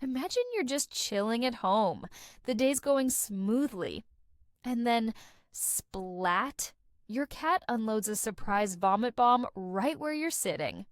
Imagine you're just chilling at home. The day's going smoothly. And then, splat, your cat unloads a surprise vomit bomb right where you're sitting.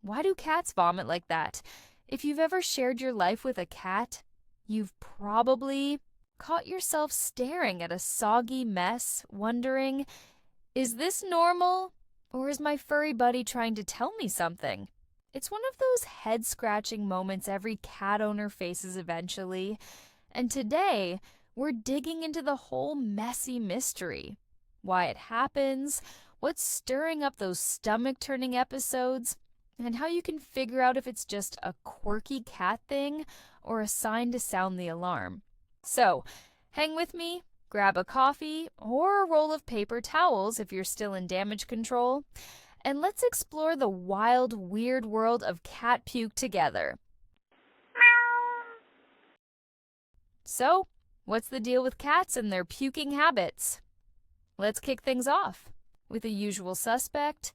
Why do cats vomit like that? If you've ever shared your life with a cat, you've probably caught yourself staring at a soggy mess, wondering, is this normal? Or is my furry buddy trying to tell me something? It's one of those head-scratching moments every cat owner faces eventually. And today, we're digging into the whole messy mystery. Why it happens, what's stirring up those stomach-turning episodes, and how you can figure out if it's just a quirky cat thing or a sign to sound the alarm. So, hang with me, grab a coffee or a roll of paper towels if you're still in damage control, and let's explore the wild, weird world of cat puke together. So, what's the deal with cats and their puking habits? Let's kick things off with the usual suspect,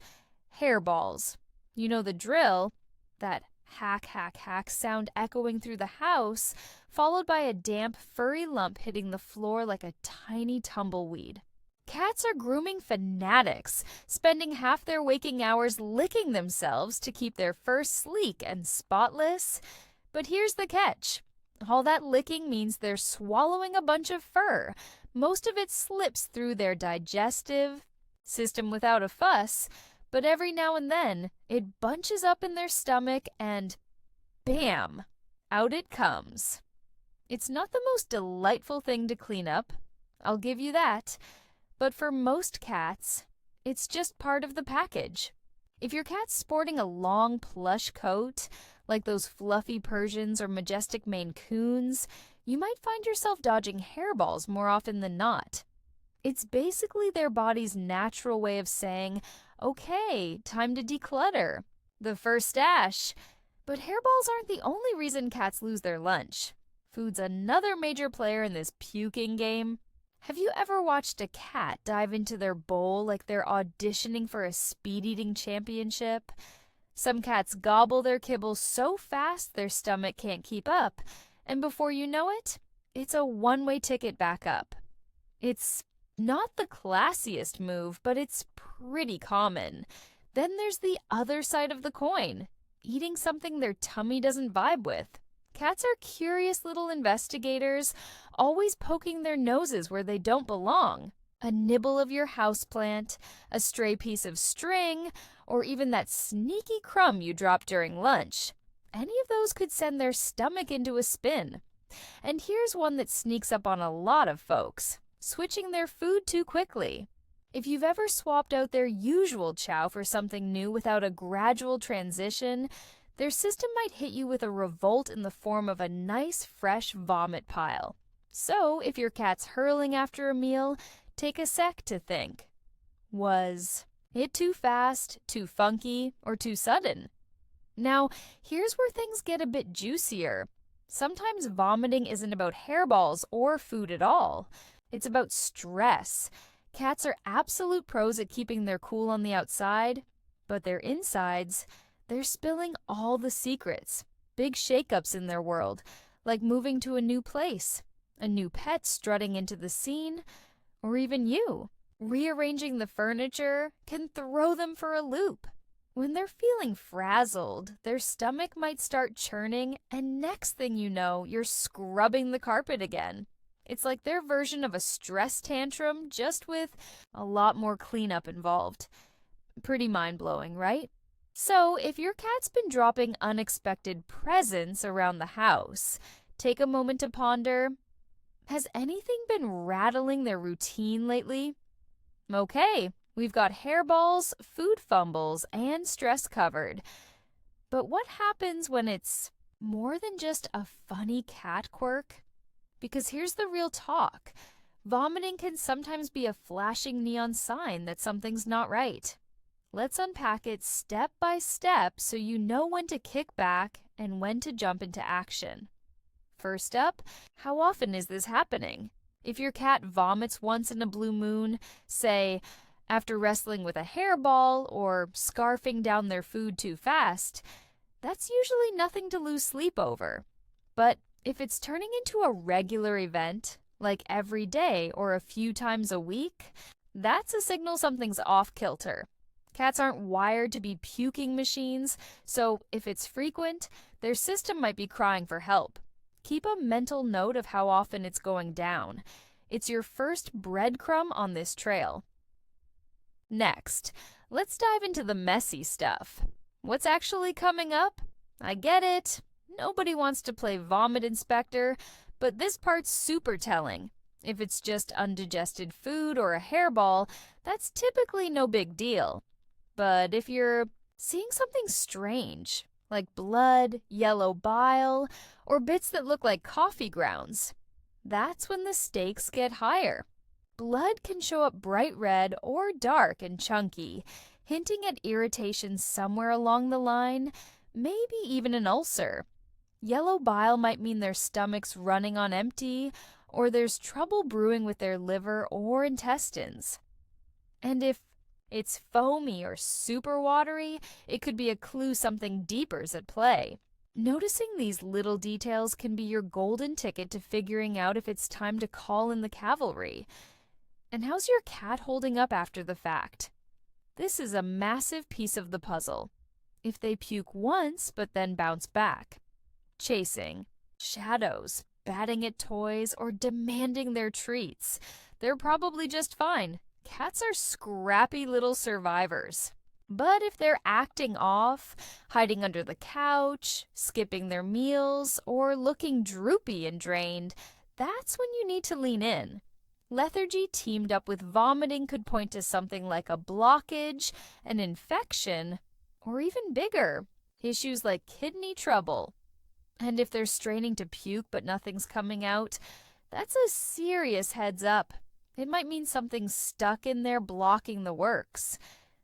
hairballs. You know the drill, that hack, hack, hack sound echoing through the house, followed by a damp, furry lump hitting the floor like a tiny tumbleweed. Cats are grooming fanatics, spending half their waking hours licking themselves to keep their fur sleek and spotless. But here's the catch. All that licking means they're swallowing a bunch of fur. Most of it slips through their digestive system without a fuss, but every now and then it bunches up in their stomach and bam, out it comes. It's not the most delightful thing to clean up, I'll give you that, but for most cats, it's just part of the package. If your cat's sporting a long plush coat, like those fluffy Persians or majestic Maine Coons, you might find yourself dodging hairballs more often than not. It's basically their body's natural way of saying, okay, time to declutter. The first stash. But hairballs aren't the only reason cats lose their lunch. Food's another major player in this puking game. Have you ever watched a cat dive into their bowl like they're auditioning for a speed-eating championship? Some cats gobble their kibble so fast their stomach can't keep up, and before you know it, it's a one-way ticket back up. It's not the classiest move, but it's pretty common. Then there's the other side of the coin, eating something their tummy doesn't vibe with. Cats are curious little investigators, always poking their noses where they don't belong. A nibble of your houseplant, a stray piece of string, or even that sneaky crumb you dropped during lunch. Any of those could send their stomach into a spin. And here's one that sneaks up on a lot of folks: switching their food too quickly. If you've ever swapped out their usual chow for something new without a gradual transition, their system might hit you with a revolt in the form of a nice, fresh vomit pile. So, if your cat's hurling after a meal, take a sec to think. Was it too fast, too funky, or too sudden? Now, here's where things get a bit juicier. Sometimes vomiting isn't about hairballs or food at all. It's about stress. Cats are absolute pros at keeping their cool on the outside, but their insides, they're spilling all the secrets. Big shakeups in their world, like moving to a new place, a new pet strutting into the scene, or even you. Rearranging the furniture can throw them for a loop. When they're feeling frazzled, their stomach might start churning, and next thing you know, you're scrubbing the carpet again. It's like their version of a stress tantrum, just with a lot more cleanup involved. Pretty mind-blowing, right? So, if your cat's been dropping unexpected presents around the house, take a moment to ponder, has anything been rattling their routine lately? Okay, we've got hairballs, food fumbles, and stress covered. But what happens when it's more than just a funny cat quirk? Because here's the real talk. Vomiting can sometimes be a flashing neon sign that something's not right. Let's unpack it step by step so you know when to kick back and when to jump into action. First up, how often is this happening? If your cat vomits once in a blue moon, say after wrestling with a hairball or scarfing down their food too fast, that's usually nothing to lose sleep over. But if it's turning into a regular event, like every day or a few times a week, that's a signal something's off kilter. Cats aren't wired to be puking machines, so if it's frequent, their system might be crying for help. Keep a mental note of how often it's going down. It's your first breadcrumb on this trail. Next, let's dive into the messy stuff. What's actually coming up? I get it. Nobody wants to play vomit inspector, but this part's super telling. If it's just undigested food or a hairball, that's typically no big deal. But if you're seeing something strange, like blood, yellow bile, or bits that look like coffee grounds, that's when the stakes get higher. Blood can show up bright red or dark and chunky, hinting at irritation somewhere along the line, maybe even an ulcer. Yellow bile might mean their stomach's running on empty, or there's trouble brewing with their liver or intestines. And if it's foamy or super watery, it could be a clue something deeper's at play. Noticing these little details can be your golden ticket to figuring out if it's time to call in the cavalry. And how's your cat holding up after the fact? This is a massive piece of the puzzle. If they puke once but then bounce back, chasing, shadows, batting at toys, or demanding their treats, they're probably just fine. Cats are scrappy little survivors. But if they're acting off, hiding under the couch, skipping their meals, or looking droopy and drained, that's when you need to lean in. Lethargy teamed up with vomiting could point to something like a blockage, an infection, or even bigger, issues like kidney trouble. And if they're straining to puke but nothing's coming out, that's a serious heads up. It might mean something's stuck in there blocking the works.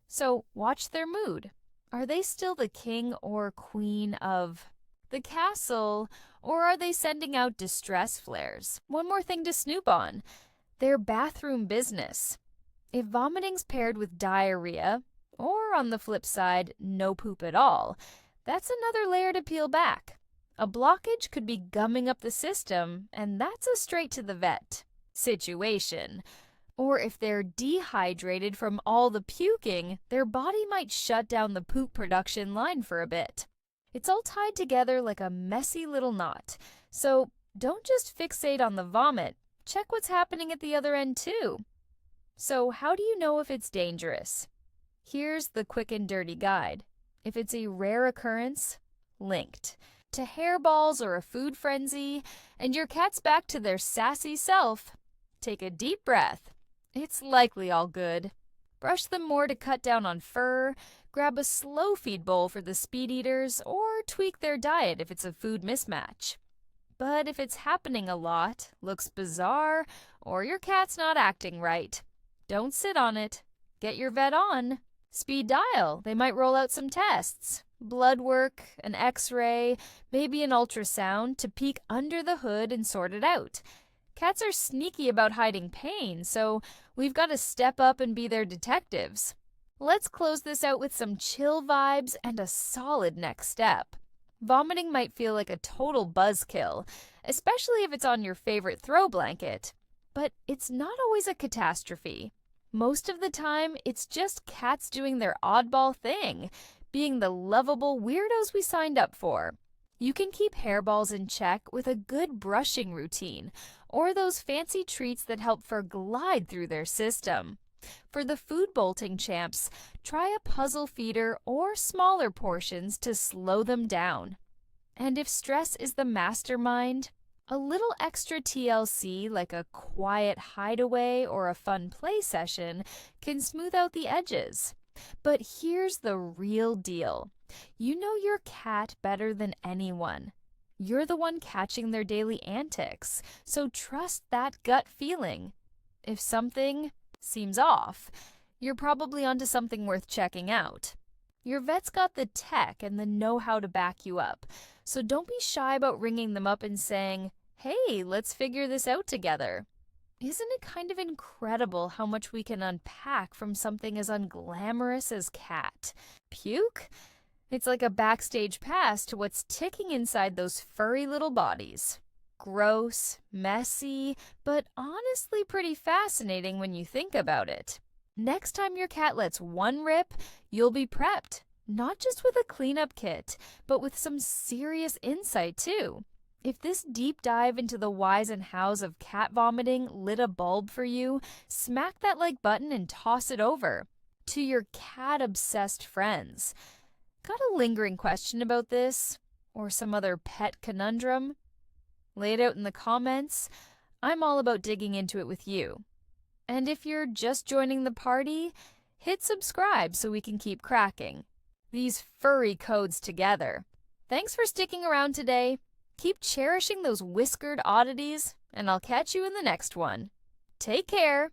So watch their mood. Are they still the king or queen of the castle, or are they sending out distress flares? One more thing to snoop on. Their bathroom business. If vomiting's paired with diarrhea, or on the flip side, no poop at all, that's another layer to peel back. A blockage could be gumming up the system, and that's a straight to the vet situation. Or if they're dehydrated from all the puking, their body might shut down the poop production line for a bit. It's all tied together like a messy little knot. So don't just fixate on the vomit. Check what's happening at the other end too. So how do you know if it's dangerous? Here's the quick and dirty guide. If it's a rare occurrence, linked to hairballs or a food frenzy, and your cat's back to their sassy self, take a deep breath. It's likely all good. Brush them more to cut down on fur, grab a slow feed bowl for the speed eaters, or tweak their diet if it's a food mismatch. But if it's happening a lot, looks bizarre, or your cat's not acting right, don't sit on it. Get your vet on. Speed dial. They might roll out some tests. Blood work, an x-ray, maybe an ultrasound to peek under the hood and sort it out. Cats are sneaky about hiding pain, so we've got to step up and be their detectives. Let's close this out with some chill vibes and a solid next step. Vomiting might feel like a total buzzkill, especially if it's on your favorite throw blanket. But it's not always a catastrophe. Most of the time, it's just cats doing their oddball thing, being the lovable weirdos we signed up for. You can keep hairballs in check with a good brushing routine, or those fancy treats that help fur glide through their system. For the food bolting champs, try a puzzle feeder or smaller portions to slow them down. And if stress is the mastermind, a little extra TLC like a quiet hideaway or a fun play session can smooth out the edges. But here's the real deal. You know your cat better than anyone. You're the one catching their daily antics, so trust that gut feeling. If something seems off, you're probably onto something worth checking out. Your vet's got the tech and the know-how to back you up, so don't be shy about ringing them up and saying, "Hey, let's figure this out together." Isn't it kind of incredible how much we can unpack from something as unglamorous as cat? Puke? It's like a backstage pass to what's ticking inside those furry little bodies. Gross, messy, but honestly pretty fascinating when you think about it. Next time your cat lets one rip, you'll be prepped. Not just with a cleanup kit, but with some serious insight too. If this deep dive into the whys and hows of cat vomiting lit a bulb for you, smack that like button and toss it over to your cat-obsessed friends. Got a lingering question about this? Or some other pet conundrum? Lay it out in the comments. I'm all about digging into it with you. And if you're just joining the party, hit subscribe so we can keep cracking these furry codes together. Thanks for sticking around today. Keep cherishing those whiskered oddities, and I'll catch you in the next one. Take care.